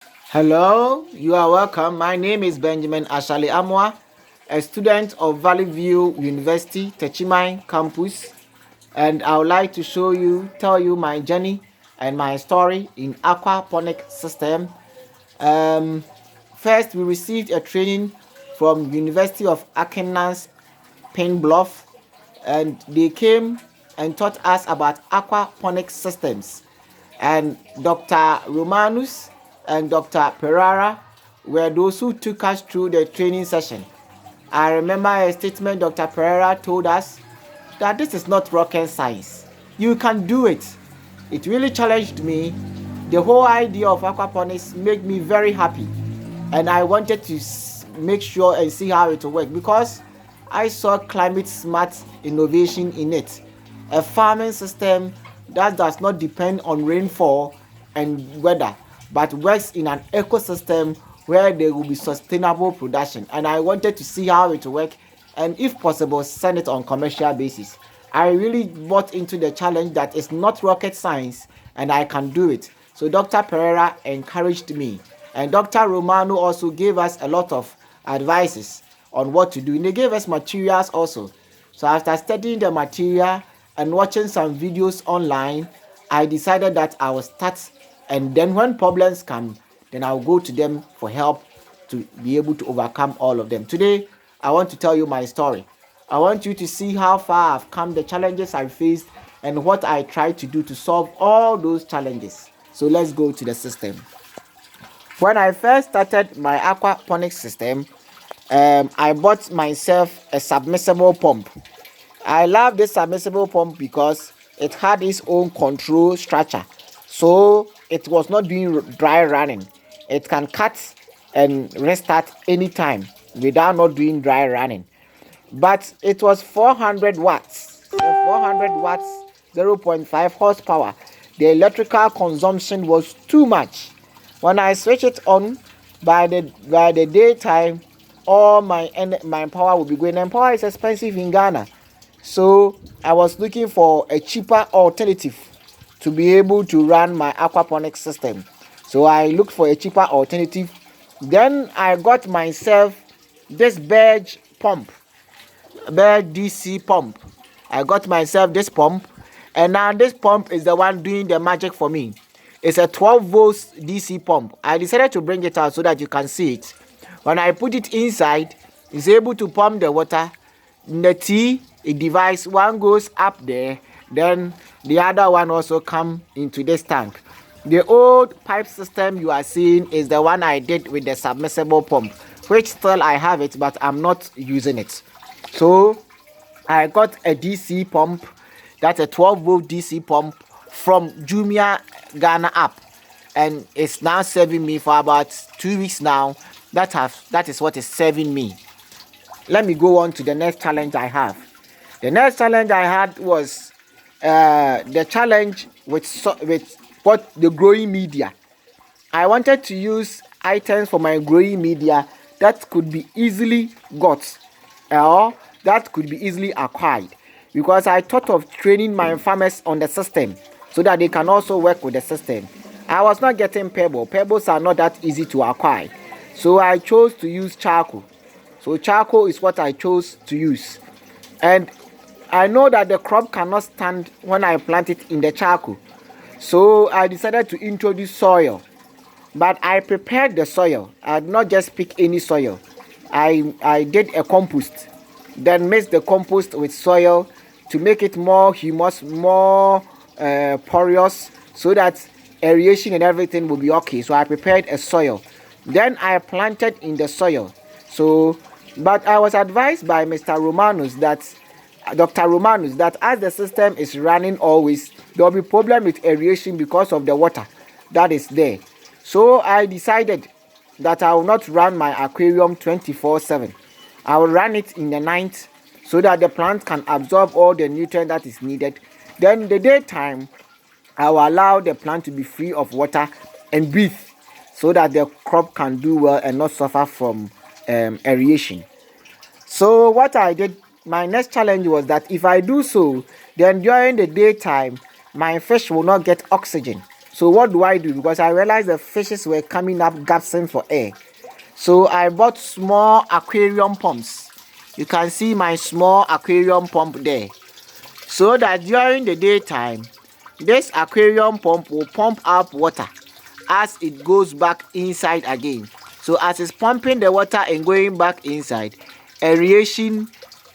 Hello, you are welcome. My name is Benjamin Ashali Amwa, a student of Valley View University, Techimai campus, and I would like to tell you my journey and my story in aquaponic system. Um, First, we received a training from University of Arkansas, Pine Bluff, and they came and taught us about aquaponic systems. And Dr. Romanus and Dr. Pereira were those who took us through the training session. I remember a statement Dr. Pereira told us that this is not rocket science. You can do it. It really challenged me. The whole idea of aquaponics made me very happy, and I wanted to make sure and see how it will work because I saw climate smart innovation in it. A farming system that does not depend on rainfall and weather, but works in an ecosystem where there will be sustainable production. And I wanted to see how it will work and, if possible, send it on commercial basis. I really bought into the challenge that it's not rocket science and I can do it. So Dr. Pereira encouraged me, and Dr. Romano also gave us a lot of advices on what to do. And they gave us materials also. So after studying the material and watching some videos online, I decided that I will start, and then when problems come, then I'll go to them for help to be able to overcome all of them. Today, I want to tell you my story. I want you to see how far I've come, the challenges I faced, and what I tried to do to solve all those challenges. So let's go to the system. When I first started my aquaponics system, I bought myself a submersible pump. I love this submersible pump because it had its own control structure, so it was not doing dry running. It can cut and restart anytime without not doing dry running. But it was 400 watts, so 400 watts, 0.5 horsepower. The electrical consumption was too much. When I switch it on, by the daytime, all my power will be going. And power is expensive in Ghana, so I was looking for a cheaper alternative to be able to run my aquaponics system. So I looked for a cheaper alternative. Then I got myself this Bird DC pump. I got myself this pump, and now this pump is the one doing the magic for me. It's a 12 volts DC pump. I decided to bring it out so that you can see it. When I put it inside, it's able to pump the water. In the T device, one goes up there, then the other one also come into this tank. The old pipe system you are seeing is the one I did with the submersible pump, which still I have it, but I'm not using it. So I got a DC pump, that's a 12 volt DC pump from Jumia Ghana app, and it's now serving me for about 2 weeks now. That is what is serving me. Let me go on to the next challenge I have. The next challenge I had was the challenge with what the growing media. I wanted to use items for my growing media that could be easily got, or that could be easily acquired, because I thought of training my farmers on the system so that they can also work with the system. I was not getting pebbles are not that easy to acquire, so I chose to use charcoal. So charcoal is what I chose to use, and I know that the crop cannot stand when I plant it in the charcoal, so I decided to introduce soil. But I prepared the soil. I did not just pick any soil. I did a compost, then mixed the compost with soil to make it more humus, more porous, so that aeration and everything will be okay. So I prepared a soil, then I planted in the soil. So, but I was advised by Dr. Romanus, that as the system is running always, there will be problem with aeration because of the water that is there. So I decided that I will not run my aquarium 24/7. I will run it in the night so that the plant can absorb all the nutrient that is needed. Then the daytime, I will allow the plant to be free of water and breathe, so that the crop can do well and not suffer from aeration. So what I did, my next challenge was that if I do so, then during the daytime, my fish will not get oxygen. So what do I do? Because I realized the fishes were coming up gasping for air. So I bought small aquarium pumps. You can see my small aquarium pump there. So that during the daytime, this aquarium pump will pump up water as it goes back inside again. So as it's pumping the water and going back inside, aeration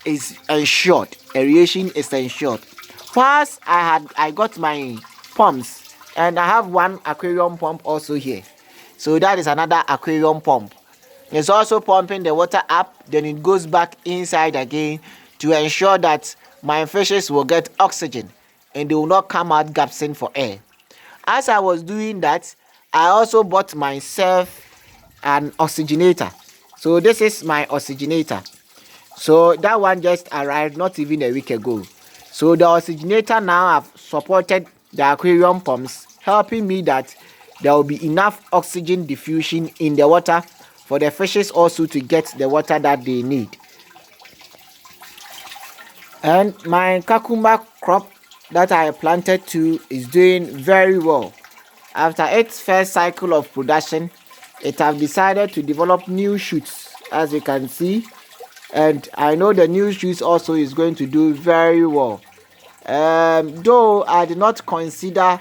is ensured. Aeration is ensured. First, I got my pumps, and I have one aquarium pump also here. So that is another aquarium pump. It's also pumping the water up, then it goes back inside again to ensure that my fishes will get oxygen and they will not come out gasping for air. As I was doing that, I also bought myself an oxygenator. So this is my oxygenator. So that one just arrived not even a week ago. So the oxygenator now have supported the aquarium pumps, helping me that there will be enough oxygen diffusion in the water for the fishes also to get the water that they need. And my cucumber crop that I planted to is doing very well. After its first cycle of production, it have decided to develop new shoots, as you can see, and I know the new shoots also is going to do very well. Though I did not consider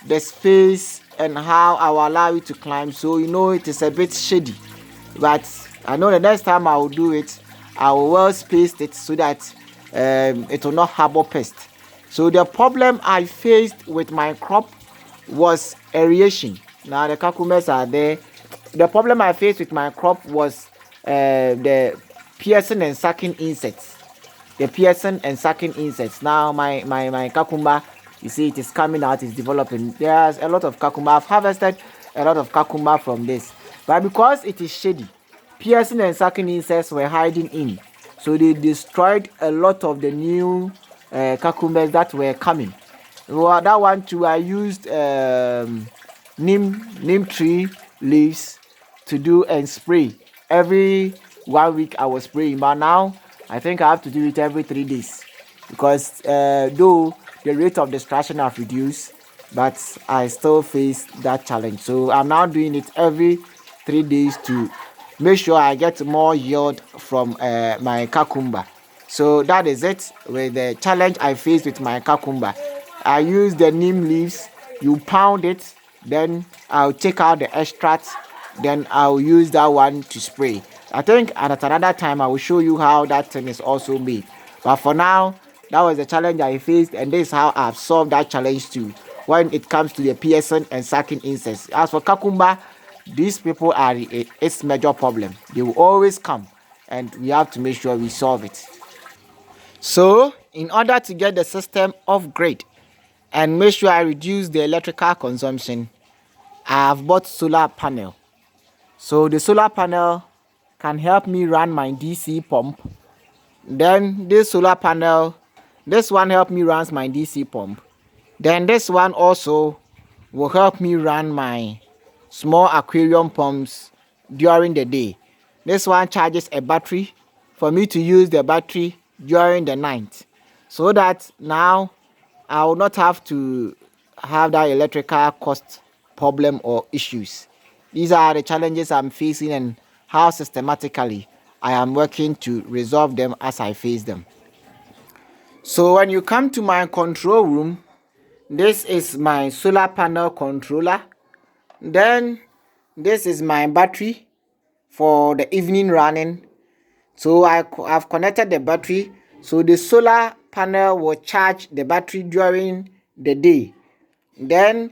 the space and how I will allow it to climb, so it is a bit shady, but I know the next time I will do it, I will well space it so that it will not harbor pests. So the problem I faced with my crop was aeration. Now the cucumbers are there. The problem I faced with my crop was the piercing and sucking insects. The piercing and sucking insects. Now my cucumber, you see it is coming out, it's developing. There's a lot of cucumber. I've harvested a lot of cucumber from this. But because it is shady, piercing and sucking insects were hiding in. So they destroyed a lot of the new cucumbers that were coming. Well, that one too, I used neem tree leaves to do and spray. Every 1 week I was spraying, but now I think I have to do it every 3 days because though the rate of destruction have reduced, but I still face that challenge. So I'm now doing it every 3 days to make sure I get more yield from my cucumber. So that is it with the challenge I faced with my cucumber. I use the neem leaves, you pound it, then I'll take out the extract, then I'll use that one to spray. I think at another time I will show you how that thing is also made. But for now, that was the challenge I faced, and this is how I've solved that challenge too when it comes to the piercing and sucking insects. As for cucumber, these people are its major problem. They will always come, and we have to make sure we solve it. So in order to get the system off grid and make sure I reduce the electrical consumption, I have bought solar panel. So the solar panel can help me run my DC pump. Then this solar panel, this one help me run my DC pump. Then this one also will help me run my small aquarium pumps during the day. This one charges a battery for me to use the battery during the night, so that now I will not have to have that electrical cost problem or issues. These are the challenges I'm facing and how systematically I am working to resolve them as I face them. So when you come to my control room, this is my solar panel controller. Then this is my battery for the evening running. So I've connected the battery, so the solar panel will charge the battery during the day. Then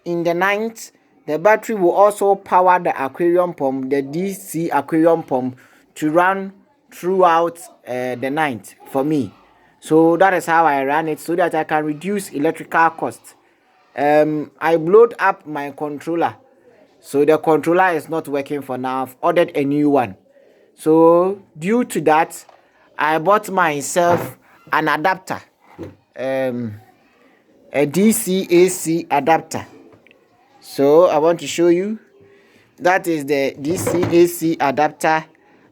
in the night, the battery will also power the aquarium pump, the DC aquarium pump, to run throughout the night for me. So that is how I run it, so that I can reduce electrical costs. I blowed up my controller, so the controller is not working for now. I've ordered a new one. So due to that, I bought myself an adapter, a DC AC adapter. So I want to show you. That is the DC AC adapter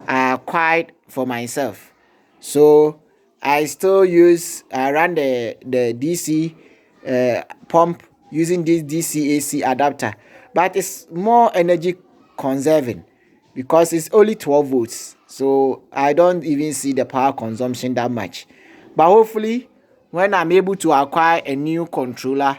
I acquired for myself. So I still run the DC pump using this DC-AC adapter, but it's more energy conserving because it's only 12 volts, so I don't even see the power consumption that much. But hopefully when I'm able to acquire a new controller,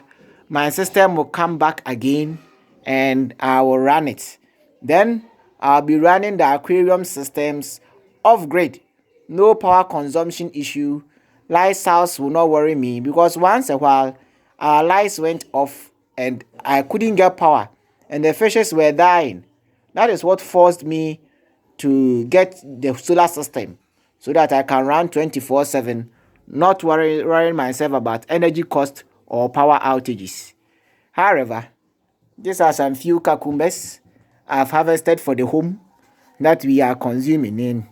my system will come back again and I will run it. Then I'll be running the aquarium systems off grid. No power consumption issue. Lights house will not worry me because once a while our lights went off and I couldn't get power and the fishes were dying. That is what forced me to get the solar system so that I can run 24/7, not worrying myself about energy cost or power outages. However, these are some few cucumbers I've harvested for the home that we are consuming in.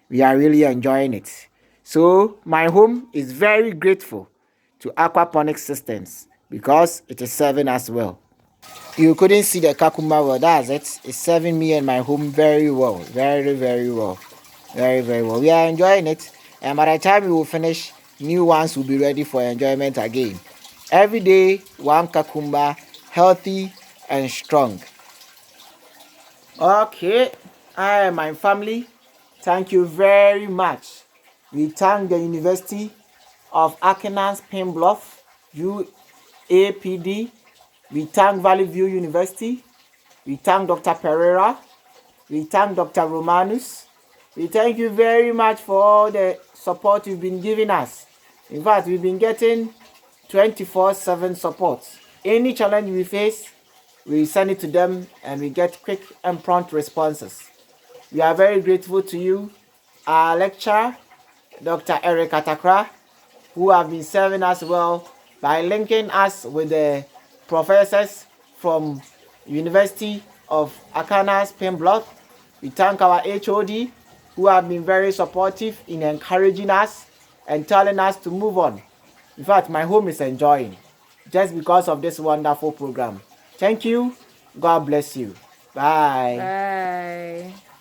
We are really enjoying it. So my home is very grateful to aquaponics systems because it is serving us well. You couldn't see the cucumber well, that's it. It's serving me and my home very well. Very, very well. Very, very well. We are enjoying it. And by the time we will finish, new ones will be ready for enjoyment again. Every day, one cucumber, healthy and strong. Okay, I and my family, thank you very much. We thank the University of Aquinas Pembluff, UAPD. We thank Valley View University. We thank Dr. Pereira. We thank Dr. Romanus. We thank you very much for all the support you've been giving us. In fact, we've been getting 24/7 support. Any challenge we face, we send it to them and we get quick and prompt responses. We are very grateful to you, our lecturer, Dr. Eric Atakra, who have been serving us well by linking us with the professors from University of Aquinas Pembluff. We thank our HOD, who have been very supportive in encouraging us and telling us to move on. In fact, my home is enjoying just because of this wonderful program. Thank you. God bless you. Bye. Bye.